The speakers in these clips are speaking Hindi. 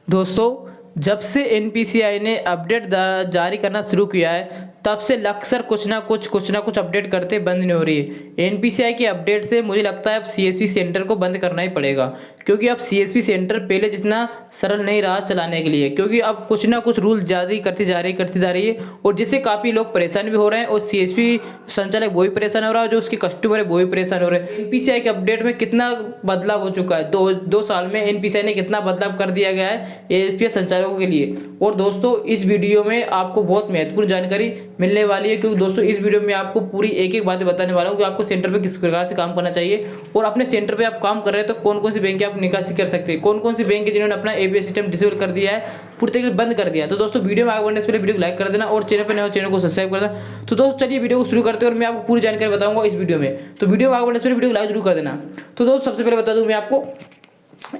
दोस्तों, जब से एनपीसीआई ने अपडेट जारी करना शुरू किया है, तब से अक्सर कुछ ना कुछ अपडेट करते बंद नहीं हो रही है। एनपीसीआई के अपडेट से मुझे लगता है अब सीएसपी सेंटर को बंद करना ही पड़ेगा, क्योंकि अब सीएसपी सेंटर पहले जितना सरल नहीं रहा चलाने के लिए, क्योंकि अब कुछ ना कुछ रूल जारी करती जा रही है और जिससे काफ़ी लोग परेशान भी हो रहे हैं और सीएसपी संचालक वो भी परेशान हो रहा है, जो उसके कस्टमर है वो भी परेशान हो रहे हैं। एनपीसीआई के अपडेट में कितना बदलाव हो चुका है, दो साल में एनपीसीआई ने कितना बदलाव कर दिया गया है एपीएस संचालकों के लिए। और दोस्तों, इस वीडियो में आपको बहुत महत्वपूर्ण जानकारी मिलने वाली है, क्योंकि दोस्तों इस वीडियो में आपको पूरी एक एक बातें बताने वाला हूँ कि आपको सेंटर पे किस प्रकार से काम करना चाहिए और अपने सेंटर पे आप काम कर रहे हैं तो कौन कौन सी बैंक आप निकासी कर सकते हैं, कौन कौन सी बैंक है जिन्होंने अपना एपीएस सिस्टम डिसेबल कर दिया है, पूरी तरीके से बंद कर दिया। तो दोस्तों, वीडियो में आगे बढ़ने से पहले वीडियो को लाइक कर देना और चैनल पर नए हो चैनल को सब्सक्राइब कर देना। तो दोस्तों चलिए वीडियो को शुरू करते हैं और मैं आपको पूरी जानकारी बताऊंगा इस वीडियो में। तो वीडियो में आगे बढ़ने से पहले वीडियो को लाइक जरूर कर देना। तो दोस्तों, सबसे पहले बता दूं मैं आपको,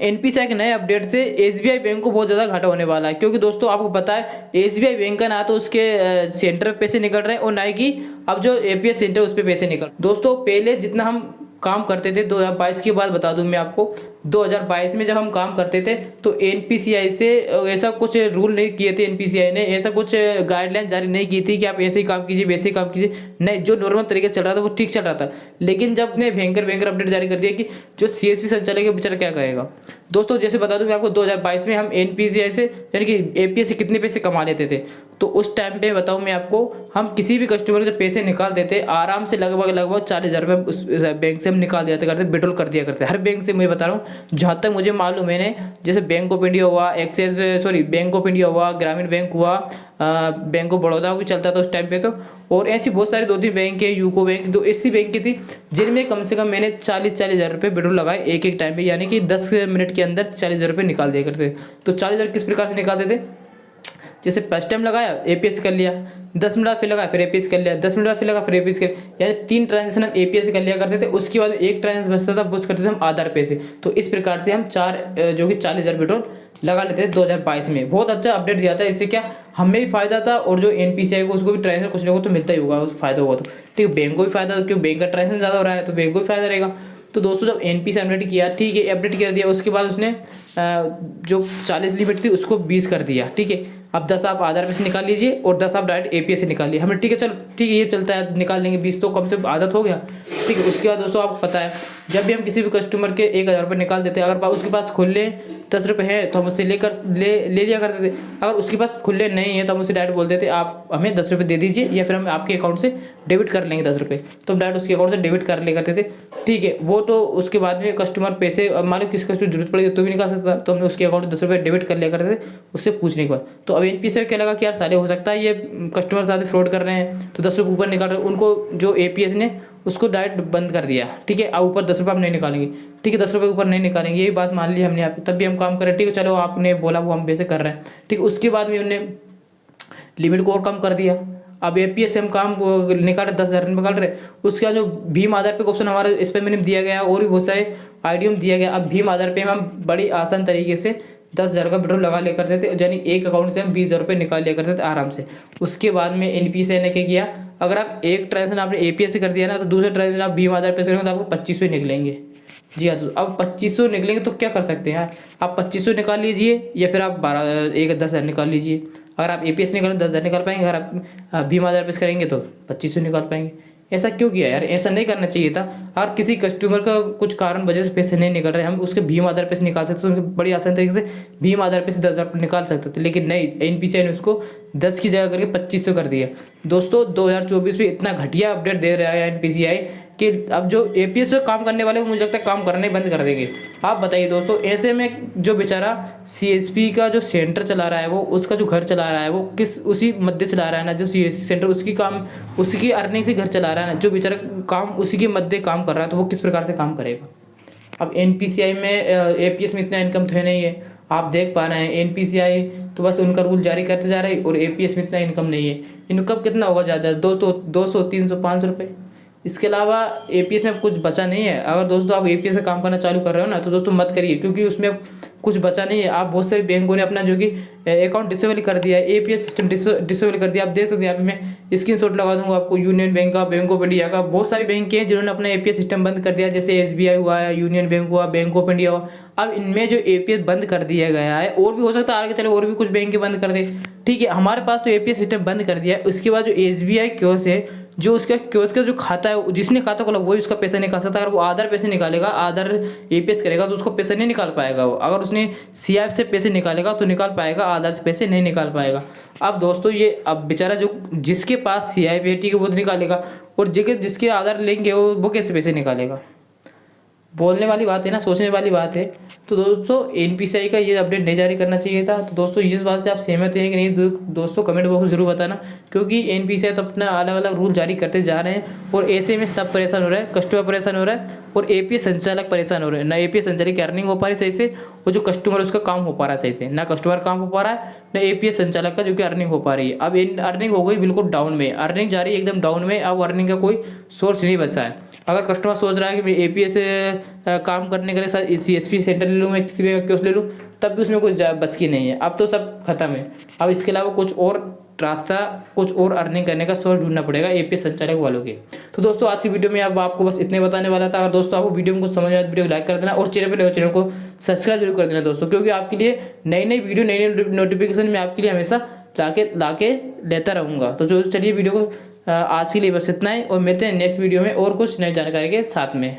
एनपीसीआई के नए अपडेट से एसबीआई बैंक को बहुत ज़्यादा घाटा होने वाला है, क्योंकि दोस्तों आपको पता है एसबीआई बैंक का ना तो उसके सेंटर पे पैसे निकल रहे हैं और ना ही अब जो एपीएस सेंटर उस पर पैसे निकल। दोस्तों पहले जितना हम काम करते थे, 2022 की बात बता दूं मैं आपको, 2022 में जब हम काम करते थे तो एनपीसीआई से ऐसा कुछ रूल नहीं किए थे, एनपीसीआई ने ऐसा कुछ गाइडलाइन जारी नहीं की थी कि आप ऐसे ही काम कीजिए वैसे ही काम कीजिए। नहीं, जो नॉर्मल तरीके से चल रहा था वो ठीक चल रहा था। लेकिन जब ने भयंकर अपडेट जारी कर दिया कि जो सीएसपी संचालक है बेचारा क्या करेगा। दोस्तों जैसे बता दूं मैं आपको, 2022 में हम एनपीसीआई से यानी कि एपीएस से कितने पैसे कमा लेते थे, तो उस टाइम पे बताऊं मैं आपको, हम किसी भी कस्टमर से पैसे निकाल देते आराम से लगभग 40,000 रुपये उस बैंक से हम निकाल दिया करते, विड्रॉल कर दिया करते। हर बैंक से मैं बता रहा हूँ, जहाँ तक मुझे मालूम है, जैसे बैंक ऑफ इंडिया हुआ, बैंक ऑफ इंडिया हुआ, ग्रामीण बैंक हुआ, बैंक ऑफ बड़ौदा भी चलता था उस टाइम पे तो, और ऐसी बहुत सारी 2-3 बैंक है, यूको बैंक, दो ऐसी बैंक की थी जिनमें कम से कम मैंने 40,000 रुपये विड्रॉल लगाए एक टाइम पे, यानी कि 10 मिनट के अंदर 40,000 रुपये निकाल दिया करते थे। तो 40,000 किस प्रकार से निकालते थे, जैसे फर्स्ट टाइम लगाया एपीएस कर लिया, 10 मिनट बाद फिर लगाया फिर एपीएस कर लिया, 10 मिनट बाद फिर लगा फिर एपीएस कर लिया, यानी 3 ट्रांजेक्शन हम एपीएस कर लिया करते थे। उसके बाद एक ट्रांजेक्शन बचता था, बुस्ट करते थे हम आधार पे से। तो इस प्रकार से हम 40,000 विड्रॉल लगा लेते थे 2022 में। बहुत अच्छा अपडेट दिया था, इससे क्या हमें भी फायदा था और जो एनपीसीआई को उसको भी ट्रांजेक्शन कुछ ना कुछ तो मिलता ही होगा, उस फायदा होगा तो ठीक है, बैंक को भी फायदा, क्योंकि बैंक का ट्रांजेक्शन ज़्यादा हो रहा है तो बैंक को भी फायदा रहेगा। तो दोस्तों जब एनपीसीआई अपडेट किया, ठीक है, अपडेट कर दिया, उसके बाद उसने जो 40 लिमिट थी उसको 20 कर दिया, ठीक है। अब 10 आप आधार पे से निकाल लीजिए और 10 आप डायरेक्ट एपीएस से निकाल लिए। हमें ठीक है, चलो ठीक है, ये चलता है, निकाल लेंगे 20, तो कम से आदत हो गया, ठीक है। उसके बाद दोस्तों आपको पता है, जब भी हम किसी भी कस्टमर के 1,000 रुपये निकाल देते हैं, अगर उसके पास खुले 10 रुपये हैं तो हम उससे ले लिया करते थे। अगर उसके पास खुले नहीं है तो हम उससे डायरेक्ट बोलते थे आप हमें 10 रुपये दे दीजिए, या फिर हम आपके अकाउंट से डेबिट कर लेंगे 10 रुपये, तो हम डायरेक्ट उसके अकाउंट से डेबिट कर ले करते थे, ठीक है। वो तो उसके बाद में कस्टमर पैसे, मान लो किसी कस्टमर जरूरत पड़ेगी तो भी निकाल सकता, तो हमने उसके अकाउंट में 10 रुपये डेबिट कर लिया करते थे उससे पूछने के बाद। तो अब एनपीसीआई क्या लगा कि यार साले हो सकता है ये कस्टमर साथ फ्रॉड कर रहे हैं, तो 10 रुपये ऊपर निकाल रहे हैं, उनको जो एपीएस ने उसको डायरेक्ट बंद कर दिया, ठीक है। अब ऊपर 10 रुपये हम नहीं निकालेंगे, ठीक है, 10 रुपये ऊपर नहीं निकालेंगे, यही बात मान ली हमने यहाँ पे, तब भी हम काम करें, ठीक है, चलो आपने बोला वो हम वैसे कर रहे हैं, ठीक है। उसके बाद में उन्होंने लिमिट को और कम कर दिया। अब एपीएस से हम काम निकाल रहे, 10,000 निकाल रहे, उसका जो भीम आधार पे ऑप्शन हमारे इस पर मैंने दिया गया और भी बहुत सारे आईडियम दिया गया। अब भीम आधार पे हम बड़ी आसान तरीके से 10,000 का विड्रॉल लगा लिया करते थे, यानी एक अकाउंट से हम 20,000 रुपये निकाल लिया करते थे आराम से। उसके बाद में एनपीसीआई ने क्या किया, अगर आप एक ट्रांजेक्शन आपने एपीएस से कर दिया ना, तो दूसरे ट्रांजेक्शन आप भीम आधार पे करेंगे तो आपको 2500 निकलेंगे। जी हाँ, तो अब 2500 निकलेंगे तो क्या कर सकते हैं यार, आप 2500 निकाल लीजिए या फिर आप 10,000 निकाल लीजिए। अगर आप एपीएस निकालें 10,000 निकाल पाएंगे, अगर आप भीम आधार पे करेंगे तो 2500 निकाल पाएंगे। ऐसा क्यों किया यार, ऐसा नहीं करना चाहिए था। अगर किसी कस्टमर का कुछ कारण वजह से पैसे नहीं निकल रहे, हम उसके भीम आधार पे से निकाल सकते थे, बड़ी आसान तरीके से भीम आधार पे से 10,000 निकाल सकते थे, लेकिन नहीं, एनपीसीआई ने उसको 10 की जगह करके 2500 कर दिया। दोस्तों 2024 में इतना घटिया अपडेट दे रहा है एनपीसीआई कि अब जो एपीएस से काम करने वाले मुझे लगता है काम करने बंद कर देंगे। आप बताइए दोस्तों, ऐसे में जो बेचारा सीएसपी का जो सेंटर चला रहा है, वो उसका जो घर चला रहा है, वो किस उसी मध्य चला रहा है ना, जो सीएसपी सेंटर उसकी अर्निंग से घर चला रहा है ना, जो बेचारा काम उसी के मध्य काम कर रहा है, तो वो किस प्रकार से काम करेगा। अब एनपीसीआई में एपीएस में इतना इनकम तो है नहीं है, आप देख पा रहे हैं एनपीसीआई तो बस उनका रूल जारी करते जा रहे हैं और एपीएस में इतना इनकम नहीं है। इनकम कितना होगा ज़्यादा, 200, 300, 500 रुपये, इसके अलावा एपीएस में कुछ बचा नहीं है। अगर दोस्तों आप एपीएस का काम करना चालू कर रहे हो ना, तो दोस्तों मत करिए, क्योंकि उसमें कुछ बचा नहीं है। आप बहुत सारे बैंकों ने अपना जो कि अकाउंट डिसेबल कर दिया है, एपीएस सिस्टम डिसेबल कर दिया। आप देख सकते हैं, यहाँ पे मैं स्क्रीनशॉट लगा दूंगा आपको, यूनियन बैंक का, बैंक ऑफ इंडिया का, बहुत सारी बैंक हैं जिन्होंने अपना एपीएस सिस्टम बंद कर दिया, जैसे एसबीआई हुआ है, यूनियन बैंक हुआ, बैंक ऑफ इंडिया हुआ। अब इनमें जो एपीएस बंद कर दिया गया है, और भी हो सकता है आगे चले और भी कुछ बैंक बंद कर दे, ठीक है। हमारे पास तो एपीएस सिस्टम बंद कर दिया है। उसके बाद जो एसबीआई क्योस है, जो उसका क्योस का जो खाता है, जिसने खाता खोला वही उसका पैसा निकाल सकता है। अगर वो आधार पैसे निकालेगा, आधार एपीएस करेगा, तो उसको पैसा नहीं निकाल पाएगा वो। अगर उसने सीआईएफ से पैसे निकालेगा तो निकाल पाएगा, आधार से पैसे नहीं निकाल पाएगा। अब दोस्तों ये अब बेचारा जो जिसके पास सीआईएफ है, ठीक है, वो तो निकालेगा, और जिसके आधार लिंक है वो कैसे पैसे निकालेगा? बोलने वाली बात है ना, सोचने वाली बात है। तो दोस्तों एनपीसीआई का ये अपडेट नहीं जारी करना चाहिए था। तो दोस्तों इस बात से आप सहमत हैं कि नहीं, दोस्तों कमेंट बॉक्स में जरूर बताना, क्योंकि एनपीसीआई तो अपना अलग अलग रूल जारी करते जा रहे हैं, और ऐसे में सब परेशान हो रहा है, कस्टमर परेशान हो रहा है, और एपीएस संचालक परेशान हो रहे हैं। ना एपीएस संचालक की अर्निंग हो पा रही सही से, और जो कस्टमर उसका काम हो पा रहा है सही से, ना कस्टमर काम हो पा रहा है, ना एपीएस संचालक का जो कि अर्निंग हो पा रही है। अब अर्निंग हो गई बिल्कुल डाउन में, अर्निंग जा रही है एकदम डाउन में। अब अर्निंग का कोई सोर्स नहीं बचा है। अगर कस्टमर सोच रहा है कि मैं एपीएस काम करने के लिए साथ सीएसपी सेंटर ले लूँ, मैं किसी भी क्यों ले लूँ, तब भी उसमें कुछ बस की नहीं है। अब तो सब खत्म है। अब इसके अलावा कुछ और रास्ता, कुछ और अर्निंग करने का सोर्स ढूंढना पड़ेगा एपीएस संचालक वालों के। तो दोस्तों आज की वीडियो में अब आपको बस इतने बताने वाला था। अगर दोस्तों आपको वीडियो में कुछ समझ आया तो वीडियो को लाइक कर देना, और चैनल पर चैनल को सब्सक्राइब जरूर कर देना दोस्तों, क्योंकि आपके लिए नई नई वीडियो, नई नई नोटिफिकेशन मैं आपके लिए हमेशा लाके लेता रहूँगा। तो जो चलिए वीडियो को आज के लिए बस इतना ही, और मिलते हैं नेक्स्ट वीडियो में और कुछ नई जानकारी के साथ में।